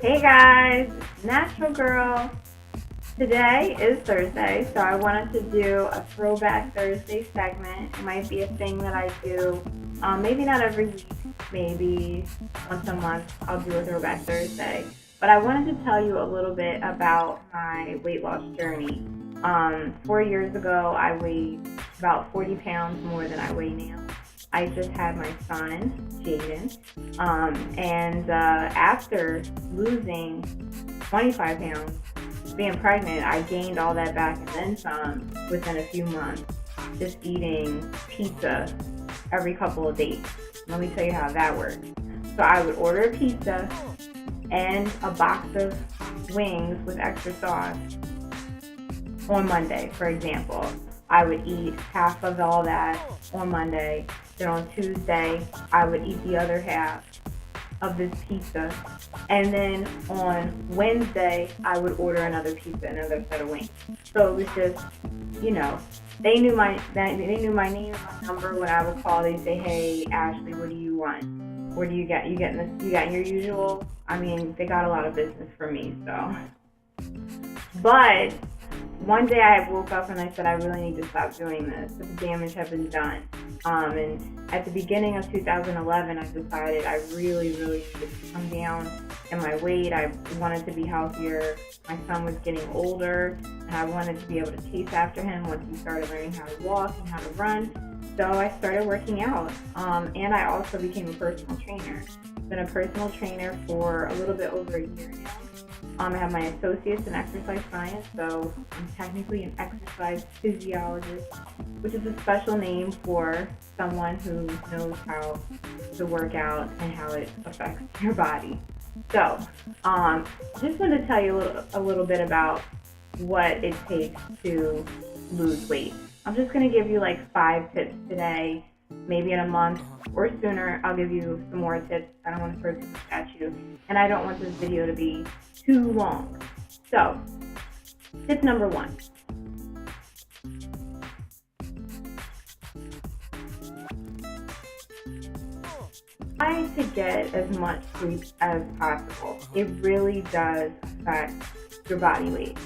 Hey guys, Natural Girl. Today is Thursday, so I wanted to do a Throwback Thursday segment. It might be a thing that I do, maybe not every week, maybe once a month I'll do a Throwback Thursday. But I wanted to tell you a little bit about my weight loss journey. 4 years ago, I weighed about 40 pounds more than I weigh now. I just had my son, Jaden, and after losing 25 pounds, being pregnant, I gained all that back and then some within a few months, just eating pizza every couple of days. Let me tell you how that works. So I would order a pizza and a box of wings with extra sauce on Monday, for example. I would eat half of all that on Monday. Then on Tuesday, I would eat the other half of this pizza. And then on Wednesday, I would order another pizza, another set of wings. So it was just, they knew my name, my number. When I would call, they'd say, "Hey, Ashley, what do you want? What do you get? You getting this? You got your usual?" I mean, they got a lot of business from me, so. But one day I woke up and I said, I really need to stop doing this. The damage had been done. And at the beginning of 2011, I decided I really, really needed to come down in my weight. I wanted to be healthier. My son was getting older, and I wanted to be able to chase after him once he started learning how to walk and how to run. So I started working out, and I also became a personal trainer. I've been a personal trainer for a little bit over a year now. I have my associates in exercise science, so I'm technically an exercise physiologist, which is a special name for someone who knows how to work out and how it affects your body. So, just wanted to tell you a little bit about what it takes to lose weight. I'm just going to give you like 5 tips today. Maybe in a month or sooner, I'll give you some more tips. I don't want to throw too much at you, and I don't want this video to be too long. So, tip number 1. Try to get as much sleep as possible. It really does affect your body weight.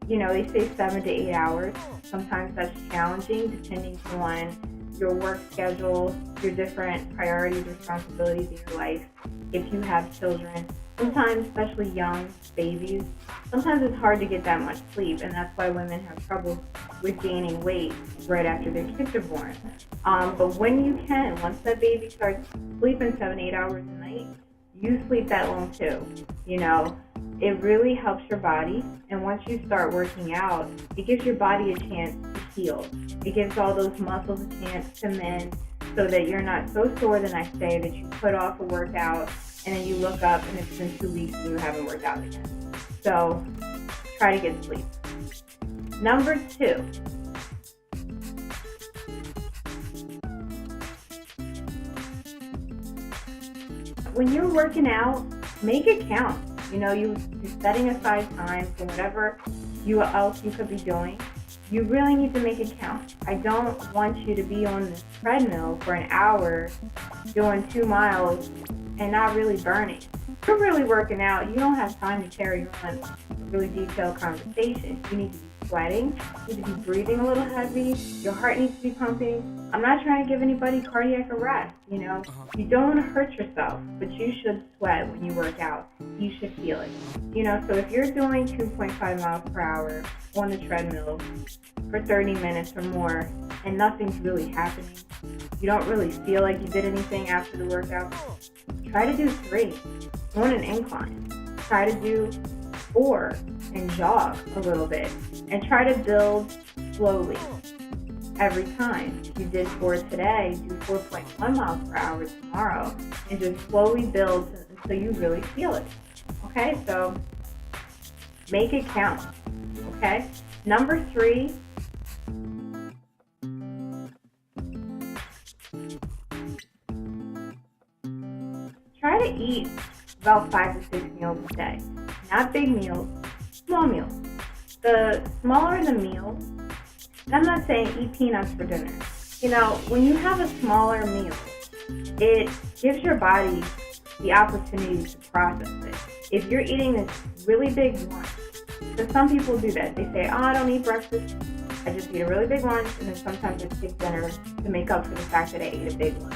They say 7 to 8 hours. Sometimes that's challenging depending on your work schedule, your different priorities, responsibilities in your life. If you have children, sometimes, especially young babies, sometimes it's hard to get that much sleep, and that's why women have trouble with gaining weight right after their kids are born. But when you can, once that baby starts sleeping 7, 8 hours a night, you sleep that long too. It really helps your body, and once you start working out, it gives your body a chance to heal. It gives all those muscles a chance to mend so that you're not so sore the next day that you put off a workout and then you look up and it's been 2 weeks and you haven't worked out again. So try to get sleep. Number 2. When you're working out, make it count. You're setting aside time for whatever else you could be doing. You really need to make it count. I don't want you to be on this treadmill for an hour doing 2 miles and not really burning. If you're really working out, you don't have time to carry on a really detailed conversation. You need to be sweating, you need to be breathing a little heavy, your heart needs to be pumping. I'm not trying to give anybody cardiac arrest, You don't want to hurt yourself, but you should sweat when you work out. You should feel it. So if you're doing 2.5 miles per hour on the treadmill for 30 minutes or more and nothing's really happening, you don't really feel like you did anything after the workout, try to do 3 on an incline. Try to do 4 and jog a little bit, and try to build slowly every time. If you did 4 today, do 4.1 miles per hour tomorrow, and just slowly build until you really feel it. Okay, so make it count. Okay, number 3. Try to eat about 5 to 6 meals a day. Not big meals, small meals. The smaller the meal, and I'm not saying eat peanuts for dinner. When you have a smaller meal, it gives your body the opportunity to process it. if you're eating this really big lunch, because some people do that. They say, oh, I don't eat breakfast. I just eat a really big lunch, and then sometimes I skip dinner to make up for the fact that I ate a big lunch.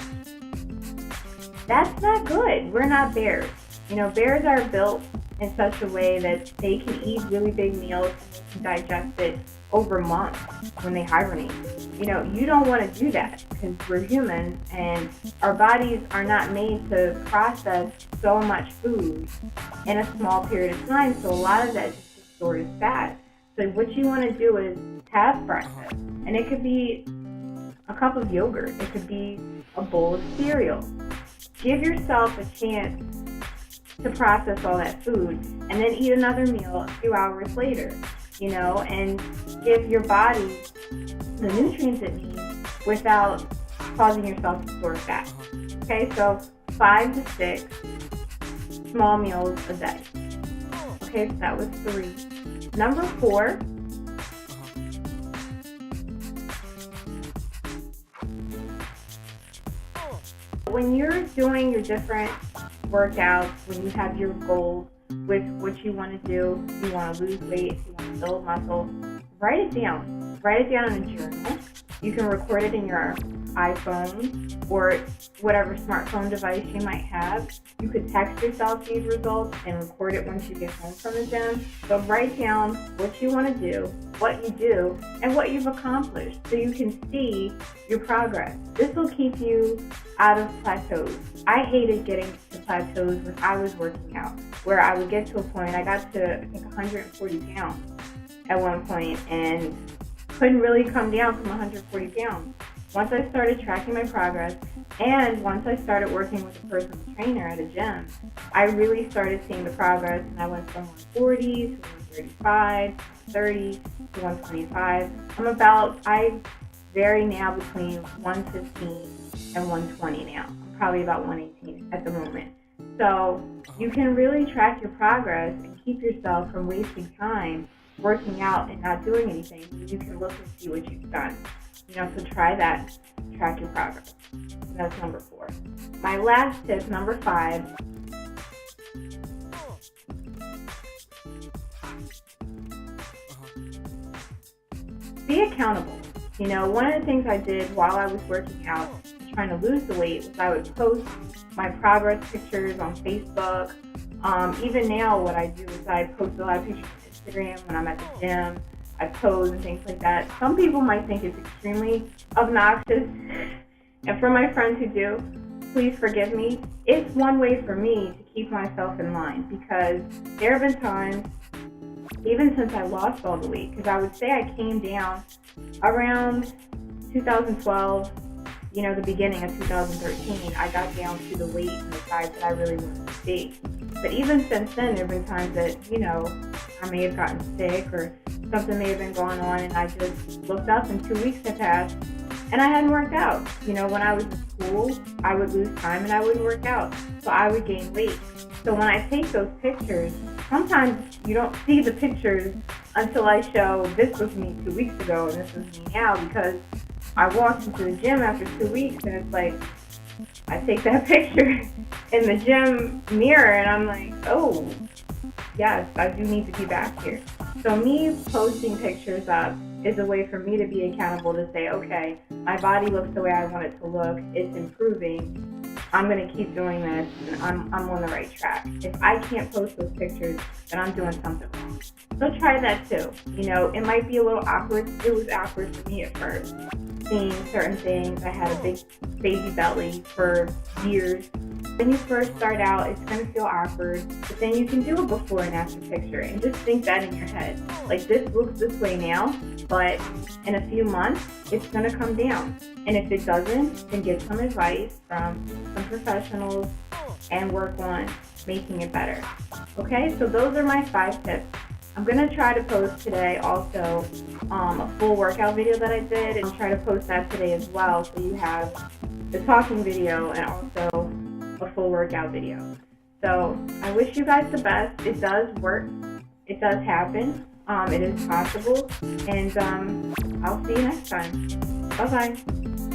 That's not good. We're not bears. Bears are built in such a way that they can eat really big meals and digest it over months when they hibernate. You don't want to do that because we're humans and our bodies are not made to process so much food in a small period of time. So a lot of that just gets stored as fat. So what you want to do is have breakfast, and it could be a cup of yogurt. It could be a bowl of cereal. Give yourself a chance to process all that food and then eat another meal a few hours later, and give your body the nutrients it needs without causing yourself to store fat. Okay, so 5 to 6 small meals a day. Okay, so that was 3. Number 4, when you're doing your different workouts, when you have your goals with what you want to do, if you want to lose weight, if you want to build muscle, write it down. Write it down in a journal. You can record it in your iPhone or whatever smartphone device you might have. You could text yourself these results and record it once you get home from the gym. But write down what you want to do, what you do, and what you've accomplished so you can see your progress. This will keep you out of plateaus. I hated getting to plateaus when I was working out, where I would get to a point, I got to, I think, 140 pounds at one point and couldn't really come down from 140 pounds. Once I started tracking my progress and once I started working with a personal trainer at a gym, I really started seeing the progress, and I went from 140 to 135, 30 to 125. I vary now between 115 and 120 now. I'm probably about 118 at the moment. So you can really track your progress and keep yourself from wasting time working out and not doing anything. You can look and see what you've done. So try that. Track your progress. And that's number 4. My last tip, number 5. Be accountable. One of the things I did while I was working out, trying to lose the weight, was I would post my progress pictures on Facebook. Even now, what I do is I post a lot of pictures on Instagram when I'm at the gym. I pose and things like that. Some people might think it's extremely obnoxious, and for my friends who do, please forgive me. It's one way for me to keep myself in line, because there have been times, even since I lost all the weight, because I would say I came down around 2012, the beginning of 2013, I got down to the weight and the size that I really wanted to be. But even since then, there have been times that, I may have gotten sick or something may have been going on, and I just looked up and 2 weeks had passed and I hadn't worked out. When I was in school, I would lose time and I wouldn't work out, so I would gain weight. So when I take those pictures, sometimes you don't see the pictures until I show this was me 2 weeks ago and this is me now, because I walked into the gym after 2 weeks and it's like, I take that picture in the gym mirror and I'm like, oh, yes, I do need to be back here. So me posting pictures up is a way for me to be accountable, to say, okay, my body looks the way I want it to look, it's improving, I'm going to keep doing this, and I'm on the right track. If I can't post those pictures, then I'm doing something wrong. So try that too. It might be a little awkward. It was awkward for me at first, seeing certain things. I had a big baby belly for years. When you first start out, it's going to feel awkward, but then you can do a before and after picture and just think that in your head. Like, this looks this way now, but in a few months, it's going to come down. And if it doesn't, then get some advice from some professionals and work on making it better. Okay, so those are my 5 tips. I'm going to try to post today also a full workout video that I did, and I'll try to post that today as well, so you have the talking video and also a full workout video. So I wish you guys the best. It does work. It does happen. It is possible. And I'll see you next time. Bye-bye.